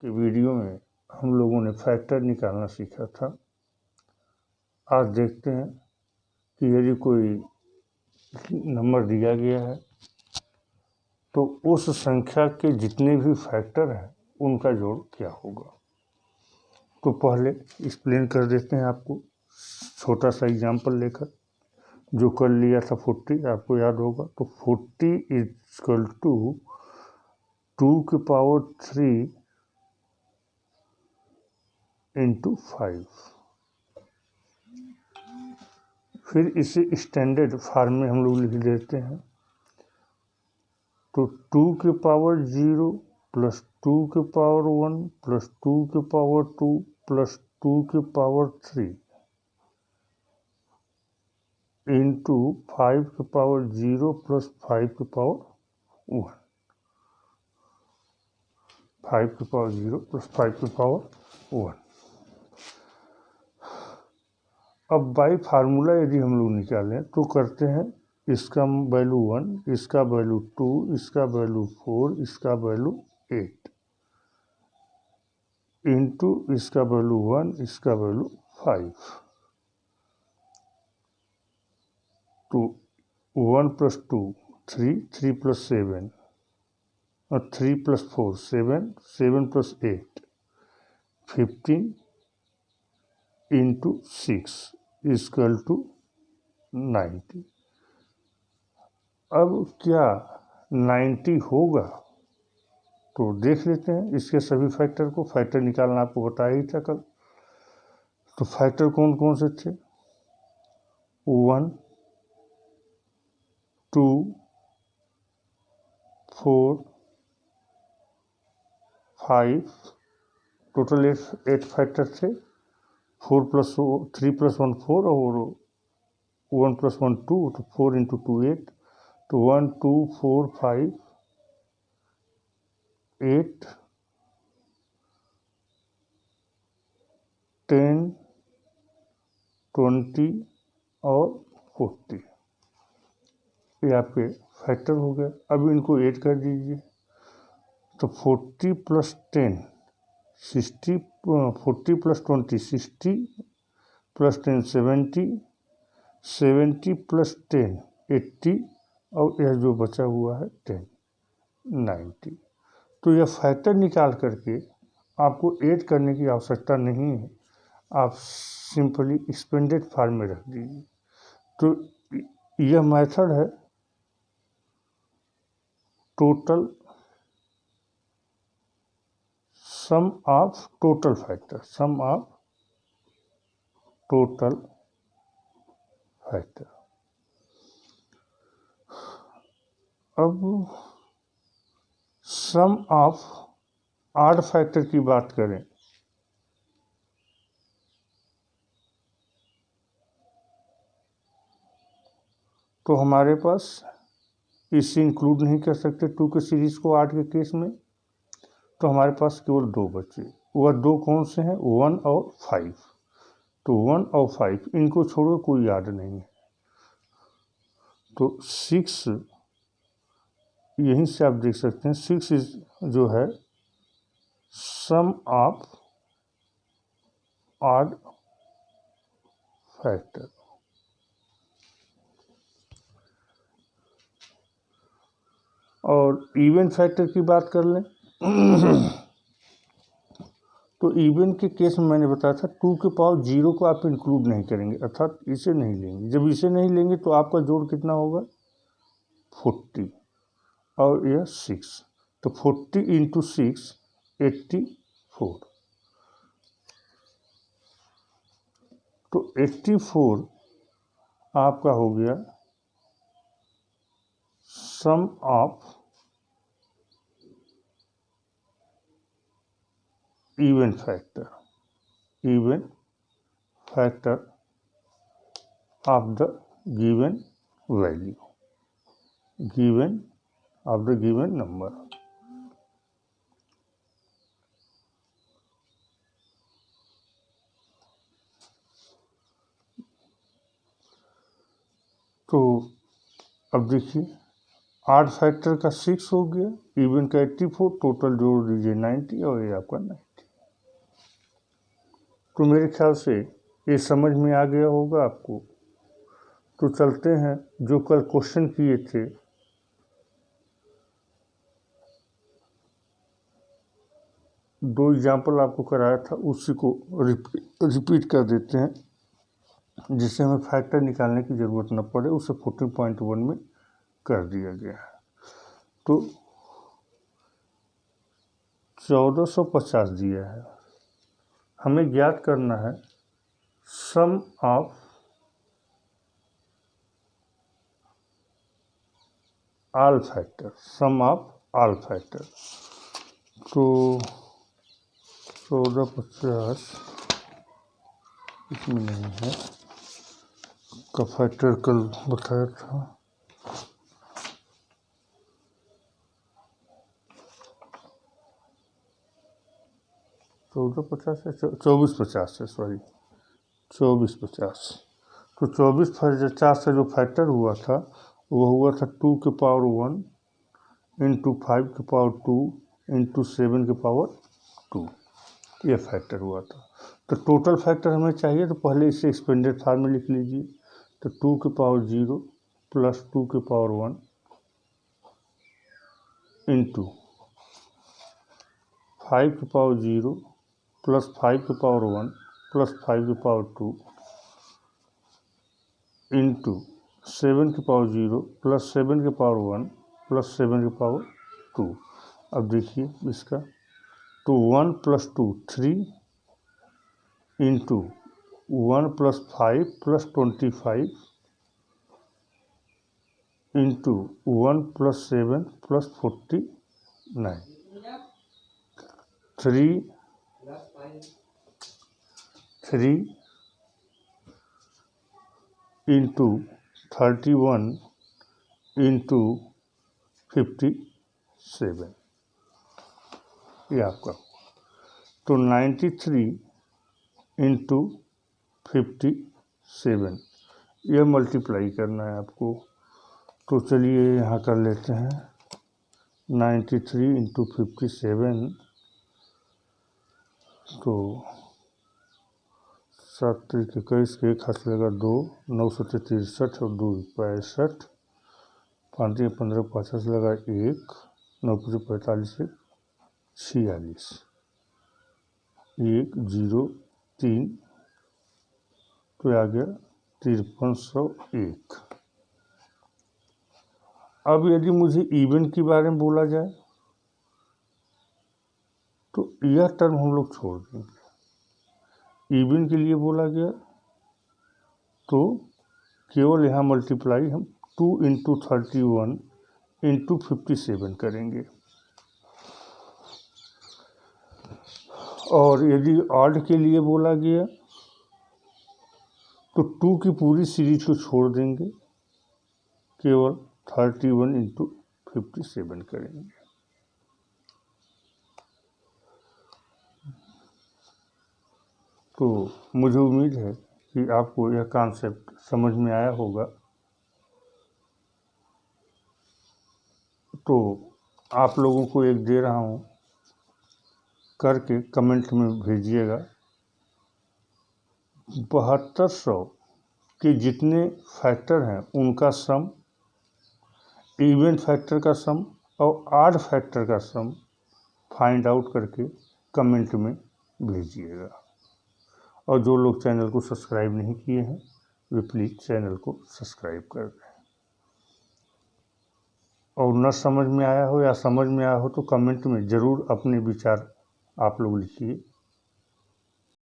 के वीडियो में हम लोगों ने फैक्टर निकालना सीखा था। आज देखते हैं कि यदि कोई नंबर दिया गया है तो उस संख्या के जितने भी फैक्टर हैं उनका जोड़ क्या होगा। तो पहले एक्सप्लेन कर देते हैं आपको छोटा सा एग्जाम्पल लेकर। जो कर लिया था 40, आपको याद होगा। तो 40 इक्वल टू 2⁵ इंटू 5। फिर इसे स्टैंडर्ड फॉर्म में हम लोग लिख देते हैं। तो 2⁵0 plus 2⁵1 plus 2⁵2 plus 2⁵3 into 5⁵0 plus 5⁵1। 5⁵0 plus 5⁵1। अब बाई फार्मूला यदि हम लोग निकालें तो करते हैं इसका वैल्यू 1, इसका वैल्यू 2, इसका वैल्यू 4, इसका वैल्यू 8 इंटू इसका वैल्यू 1, इसका वैल्यू 5। तो 1 प्लस 2 3, 3 प्लस 7 और 3 plus 4 7, 7 plus 8 15 into 6 equal to 90। अब क्या 90 होगा? तो देख लेते हैं इसके सभी फैक्टर को। फैक्टर निकालना आपको बताया ही था कल। तो फैक्टर कौन कौन से थे? 1, 2, 4, 5, टोटल 8 फैक्टर थे। 4 प्लस 3 प्लस 1 4 और 1 प्लस 1 2, तो 4 इंटू 2 8। तो 1 2 4 5 8 10 20 और 40। ये आपके फैक्टर हो गए। अब इनको ऐड कर दीजिए। तो 40 प्लस 10 60, 40 प्लस 20 60 प्लस 10 70, 70 प्लस 10 80 और यह जो बचा हुआ है 10 90। तो यह फैक्टर निकाल करके आपको ऐड करने की आवश्यकता नहीं है, आप सिंपली एक्सपेंडेड फॉर्म में रख दीजिए। तो यह मेथड है total sum of total factor, sum of total factor. अब सम ऑफ ऑड फैक्टर की बात करें तो हमारे पास इससे इंक्लूड नहीं कर सकते 2 के सीरीज को 8 के केस में। तो हमारे पास केवल 2 बचे। वह 2 कौन से हैं? 1 और 5। तो 1 और 5 इनको छोड़ो, कोई याद नहीं है। तो 6 यहीं से आप देख सकते हैं 6 जो है सम ऑफ ऑड फैक्टर। और इवन फैक्टर की बात कर लें तो इवन के केस में मैंने बताया था 2⁵0 को आप इंक्लूड नहीं करेंगे, अर्थात इसे नहीं लेंगे। जब इसे नहीं लेंगे तो आपका जोड़ कितना होगा? 40 और यह 6। तो 40 इंटू 6 84। तो 84 आपका हो गया sum of even factor, even factor of the given value, given of the given number. तो अब देखिए आड फैक्टर का 6 हो गया, इवन का 84, टोटल जोड़ दीजिए 90 और ये आपका 90। तो मेरे ख्याल से ये समझ में आ गया होगा आपको। तो चलते हैं जो कल क्वेश्चन किए थे, दो एग्जाम्पल आपको कराया था उसी को रिपीट कर देते हैं, जिससे हमें फैक्टर निकालने की ज़रूरत न पड़े, उसे 14.1 में कर दिया गया है। तो 1450 दिया है, हमें ज्ञात करना है sum of all factor, sum of all factor. तो 1450 इसमें नहीं है, का फैक्टर कल बताया था। तो 2450 है, सॉरी 2450। तो 2450 से जो फैक्टर हुआ था वो हुआ था 2 के पावर 1 इंटू 5 के पावर 2 इंटू 7 के पावर 2, ये फैक्टर हुआ था। तो टोटल फैक्टर हमें चाहिए, तो पहले इसे एक्सपेंडेड फॉर्म में लिख लीजिए। तो 2 के पावर 0 प्लस 2 के पावर 1 इंटू 5 के पावर 0 प्लस 5 के पावर 1 प्लस 5 के पावर 2 इंटू 7 के पावर 0 प्लस 7 के पावर 1 प्लस 7 के पावर 2। अब देखिए इसका, तो 1 plus 2 3 into 1 plus 5 plus 25 into 1 plus 7 plus 49, 3 into 31 into 57, ये आपका। तो 93 इंटू 57, यह मल्टीप्लाई करना है आपको। तो चलिए यहाँ कर लेते हैं 93 इंटू 57, तो 7 तरीके 21 के एक हाथ लगा 2, 9 सौ 63 और 2 65, 5 15 50 लगा 1, 9 45 से 46, 1 0 3, तो आ गया 5301। अब यदि मुझे इवन के बारे में बोला जाए तो यह टर्म हम लोग छोड़ देंगे। इवन के लिए बोला गया तो केवल यहाँ मल्टीप्लाई हम 2 इंटू 31 इंटू 57 करेंगे, और यदि ऑड के लिए बोला गया तो 2 की पूरी सीरीज को छोड़ देंगे, केवल 31 इंटू 57 करेंगे। तो मुझे उम्मीद है कि आपको यह कॉन्सेप्ट समझ में आया होगा। तो आप लोगों को एक दे रहा हूँ, करके कमेंट में भेजिएगा। 7200 के जितने फैक्टर हैं उनका सम, इवन फैक्टर का सम और ऑड फैक्टर का सम फाइंड आउट करके कमेंट में भेजिएगा। और जो लोग चैनल को सब्सक्राइब नहीं किए हैं वे प्लीज़ चैनल को सब्सक्राइब कर दें। और न समझ में आया हो या समझ में आया हो तो कमेंट में ज़रूर अपने विचार आप लोग लिखिए।